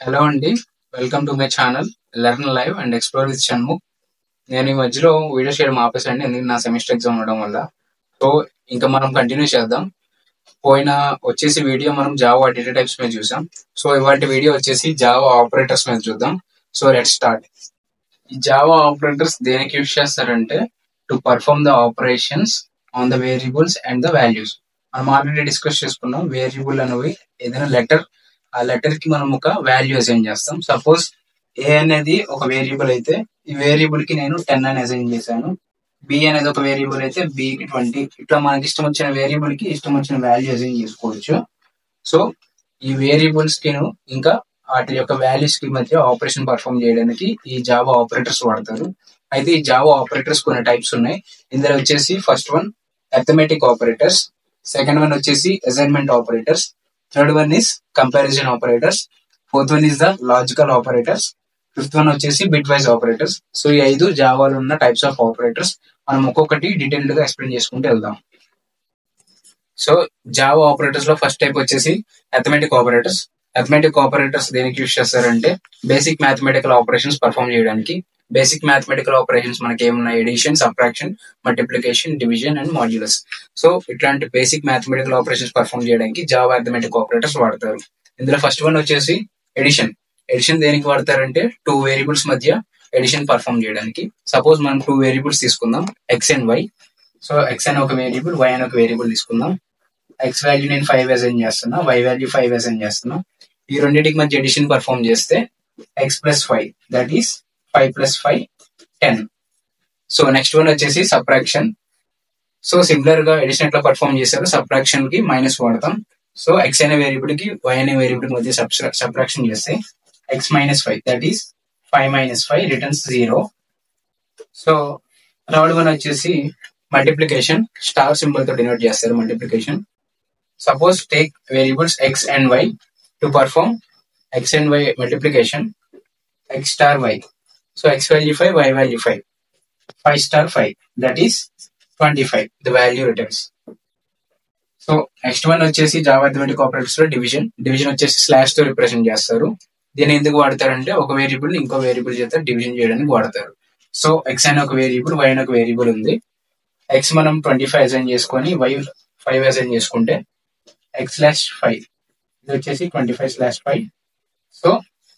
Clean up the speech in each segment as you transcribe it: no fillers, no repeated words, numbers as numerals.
Hello అండి. Welcome to my channel learn live and explore with Shanmukh. నేను ఈ మధ్యలో వీడియో చేయడం ఆపేసండి, ఎందుకంటే నా సెమిస్టర్ ఎగ్జామ్ ఉండడం వల్ల. సో ఇంకా మనం కంటిన్యూ చేద్దాం. పోయిన వచ్చేసి వీడియో మనం జావా డేటా టైప్స్ మీద చూసాం. సో ఇవాటి వీడియో వచ్చేసి జావా ఆపరేటర్స్ మీద చూద్దాం. So let's start. ఈ జావా ఆపరేటర్స్ దేనికి యూజ్ చేస్తారంటే to perform the operations on the variables and the values. మనం ఆల్రెడీ డిస్కస్ చేసుకున్నాం. వేరియబుల్ అనేవి ఏదైనా లెటర్, ఆ లెటర్ కి మనం ఒక వాల్యూ అసైన్ చేస్తాం. సపోజ్ ఏ అనేది ఒక వేరియబుల్ అయితే ఈ వేరియబుల్ కి నేను 10 అని అసైన్ చేశాను. బి అనేది ఒక వేరియబుల్ అయితే బి కి 20. ఇట్లా మనకి ఇష్టం వచ్చిన వేరియబుల్ కి ఇష్టం వచ్చిన వాల్యూ అసైన్ చేసుకోవచ్చు. సో ఈ వేరియబుల్స్ కి ఇంకా వాటి యొక్క వాల్యూస్ కి మధ్య ఆపరేషన్ పర్ఫామ్ చేయడానికి ఈ జావా ఆపరేటర్స్ వాడతారు. అయితే ఈ జావా ఆపరేటర్స్ కొన్ని టైప్స్ ఉన్నాయి. ఇందులో వచ్చేసి first one arithmetic operators, second one వచ్చేసి assignment operators, third one is comparison operators, fourth one is the logical operators, fifth one వచ్చేసి బిట్ వైజ్ ఆపరేటర్స్. సో ఈ 5 జావాలో ఉన్న టైప్స్ ఆఫ్ ఆపరేటర్స్. మనం ఒక్కొక్కటి డీటెయిల్డ్ గా ఎక్స్ప్లెయిన్ చేసుకుంటూ వెళ్దాం. సో జావా ఆపరేటర్స్ లో ఫస్ట్ టైప్ వచ్చేసి అథమెటిక్ ఆపరేటర్స్. అథమెటిక్ ఆపరేటర్స్ దేనికి యూజ్ చేస్తారంటే బేసిక్ మ్యాథమెటికల్ ఆపరేషన్స్ పర్ఫామ్ చేయడానికి. బేసిక్ మ్యాథమెటికల్ ఆపరేషన్స్ మనకి ఏమున్నాయి? Addition, subtraction, multiplication, division and modulus. So ఇట్లాంటి బేసిక్ మ్యాథమెటికల్ ఆపరేషన్స్ పర్ఫామ్ చేయడానికి జావా అథమెటిక్ ఆపరేటర్స్ వాడతారు. ఇందులో ఫస్ట్ వన్ వచ్చేసి ఎడిషన్. ఎడిషన్ దేనికి వాడతారంటే 2 వేరియబుల్స్ మధ్య ఎడిషన్ పర్ఫామ్ చేయడానికి. సపోజ్ మనం 2 వేరియబుల్స్ తీసుకుందాం, x and y. So x అని ఒక వేరియబుల్, వై అని ఒక వేరియబుల్ తీసుకుందాం. ఎక్స్ వాల్యూ నేను 5 అసైన్ చేస్తున్నా, వై వాల్యూ 5 అసైన్ చేస్తున్నా. ఈ రెండింటికి మధ్య ఎడిషన్ పర్ఫామ్ చేస్తే X plus 5 that is 5 plus 5 10. So next one వచ్చేసి సబ్ట్రాక్షన్. సో సిమిలర్ గా ఎడిషన్ ఎట్లా పర్ఫామ్ చేశారు, సబ్ట్రాక్షన్ కి మైనస్ వాడతాం. సో ఎక్స్ అనే వేరియబుల్ కి వై అనే వేరియబుల్ మధ్య సబ్ట్రాక్షన్ చేస్తే X minus 5 that is 5 minus 5 returns 0. So third one వచ్చేసి మల్టిప్లికేషన్. స్టార్ సింబల్ తో డినోట్ చేస్తారు multiplication. Suppose take variables x and y to perform x and y multiplication, x star y. So x value 5, y value 5. 5 star 5, that is 25, the value returns. So next one వచ్చేసి Java arithmetic operators లో division. Division వచ్చేసి slash తో represent చేస్తారు. దీన్ని ఎందుకు వాడతారంటే ఒక variable ఇంకో variable చేత డివిజన్ చేయడానికి వాడతారు. సో x అనే ఒక వేరియబుల్, y అనే ఒక వేరియబుల్ ఉంది. x మనం 25 అసైన్ చేసుకొని y 5 అసైన్ చేసుకుంటే x slash 5 ఇది వచ్చేసి 25 slash 5. So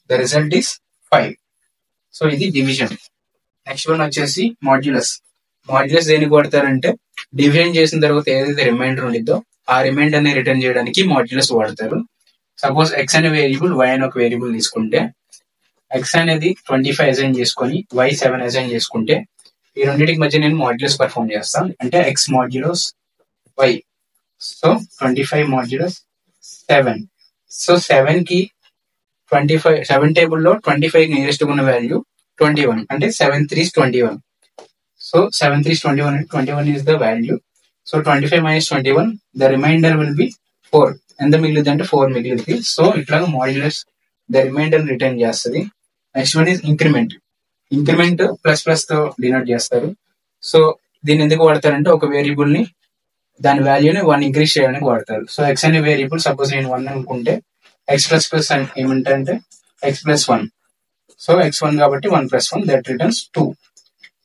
the result is 5. So ఇది డివిజన్. నెక్స్ట్ వన్ వచ్చేసి మాడ్యులస్. మాడ్యులస్ దేనికి వాడతారంటే డివిజన్ చేసిన తర్వాత ఏదైతే రిమైండర్ ఉండిద్దో ఆ రిమైండర్ ని రిటర్న్ చేయడానికి మాడ్యులస్ వాడతారు. సపోజ్ ఎక్స్ అనే వేరియబుల్, వై అనే ఒక వేరియబుల్ తీసుకుంటే ఎక్స్ అనేది 25 అసైన్ చేసుకొని వై 7 అసైన్ చేసుకుంటే ఈ రెండింటికి మధ్య నేను మాడ్యులస్ పర్ఫామ్ చేస్తాను, అంటే x modulus y. So 25 modulus 7. So 7 కి 25, 7 టేబుల్ లో 25 నియరెస్ట్ ఉన్న వాల్యూ 21, అంటే 7 3 21. సో 7 3 21 అంటే 21 is the value. So 25 minus 21 the remainder will be 4. ఎంత మిగిలింది అంటే 4 మిగిలింది. సో ఇట్లా మాడ్యులస్ ద రిమైండర్ రిటర్న్ చేస్తుంది. Next one is increment. Increment plus plus తో డినోట్ చేస్తారు. సో దీన్ని ఎందుకు వాడతారంటే ఒక వేరియబుల్ ని దాని వాల్యూని 1 ఇంక్రీజ్ చేయడానికి వాడతారు. సో ఎక్స్ అనే వేరియబుల్ సపోజ్ నేను 1 అనుకుంటే ఎక్స్ ప్లస్ ప్లస్ ఏమంటే ఎక్స్ ప్లస్ 1. సో x1 కాబట్టి 1 ప్లస్ 1 దట్ రిటర్న్స్ 2.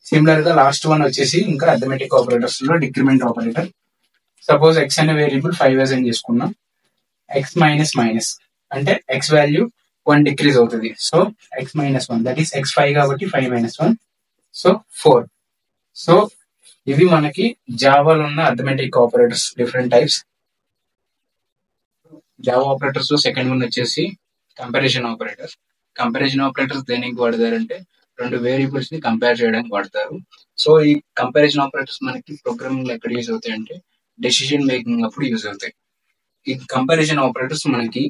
సిమిలర్ గా లాస్ట్ వన్ వచ్చేసి ఇంకా అథమెటిక్ ఆపరేటర్స్ లో డిక్రిమెంట్ ఆపరేటర్. సపోజ్ ఎక్స్ అనే వేరియబుల్ 5 అసైన్ చేసుకున్నాం, ఎక్స్ మైనస్ మైనస్ అంటే ఎక్స్ వాల్యూ 1 డిక్రీజ్ అవుతుంది. So X minus 1 that is X 5 కాబట్టి 5 మైనస్ 1, సో 4. సో ఇవి మనకి జావాలో ఉన్న arithmetic operators different types. Java operators లో సెకండ్ వన్ వచ్చేసి కంపారిజన్ ఆపరేటర్స్. కంపారిజన్ ఆపరేటర్స్ దేనికి వాడతారంటే 2 వేరియబుల్స్ ని కంపేర్ చేయడానికి వాడతారు. సో ఈ కంపారిజన్ ఆపరేటర్స్ మనకి ప్రోగ్రామింగ్ లో ఎక్కడ యూజ్ అవుతాయి అంటే డెసిషన్ మేకింగ్ అప్పుడు యూజ్ అవుతాయి. ఈ కంపారిజన్ ఆపరేటర్స్ మనకి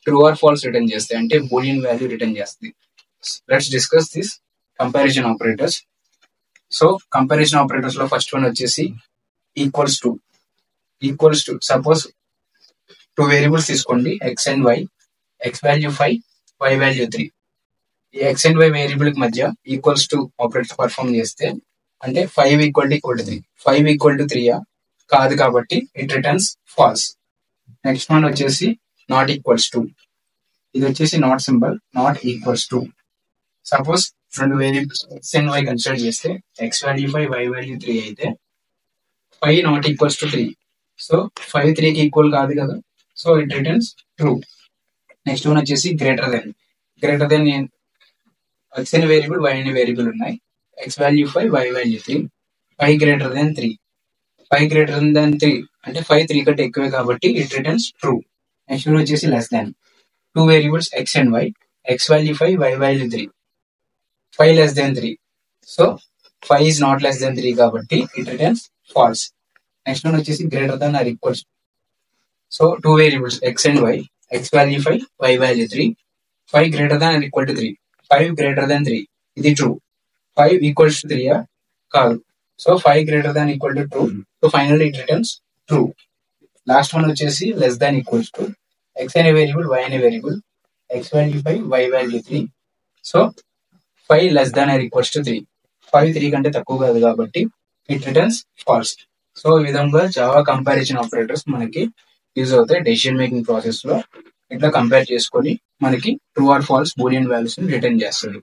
ట్రూ ఆర్ ఫాల్స్ రిటర్న్ చేస్తాయి, అంటే బూలియన్ వాల్యూ రిటర్న్ చేస్తాయి. Let's discuss this comparison operators. So comparison operators లో ఫస్ట్ వన్ వచ్చేసి equals to. Equals to suppose 2 variables తీసుకోండి, x and y. X value 5, y value 3. ఈ X and why variable కి మధ్య equals to operator perform చేస్తే అంటే 5 equal to 3. 5 equal to 3 కాదు కాబట్టి it returns false. Next one వచ్చేసి నాట్ ఈక్వల్స్ టు. ఇది వచ్చేసి not symbol, not equals to. Suppose రెండు variables x and y consider చేస్తే ఎక్స్ వాల్యూ 5 వై వాల్యూ 3 అయితే 5 నాట్ ఈక్వల్స్ టు 3. సో 5 3కి equal కాదు కదా, so it returns true. Next one వచ్చేసి గ్రేటర్ దెన్ ఎక్స్ అనే వేరియబుల్ వై అనే variable ఉన్నాయి. X value 5 y value 3, 5 greater than 3. 5 greater than 3 అంటే 5 3 కంటే ఎక్కువే కాబట్టి it returns true. Next one వచ్చేసి less than. Two variables x and y, x value 5 y value 3, 5 less than 3. So 5 is not less than 3 కాబట్టి it returns false. Next one వచ్చేసి greater than or equals. So two variables x and y, x value 5 y value 3, 5 greater than or equal to 3, 5 greater than 3. ఇది true. 5 equals to 3 కాదు. So 5 greater than equal to true. So finally it returns true. Last one వచ్చేసి less than equals to. X అనే variable y అనే variable, x value 5 y value 3. So 5 less than or equals to 3. 5 3 కంటే తక్కువ కాదు కాబట్టి it returns falls. So ఈ విధంగా Java comparison operators మనకి యూజ్ అవుతాయి డెసిషన్ మేకింగ్ ప్రాసెస్ లో. ఇట్లా కంపేర్ చేసుకొని మనకి true or false boolean values ని రిటర్న్ చేస్తుంది.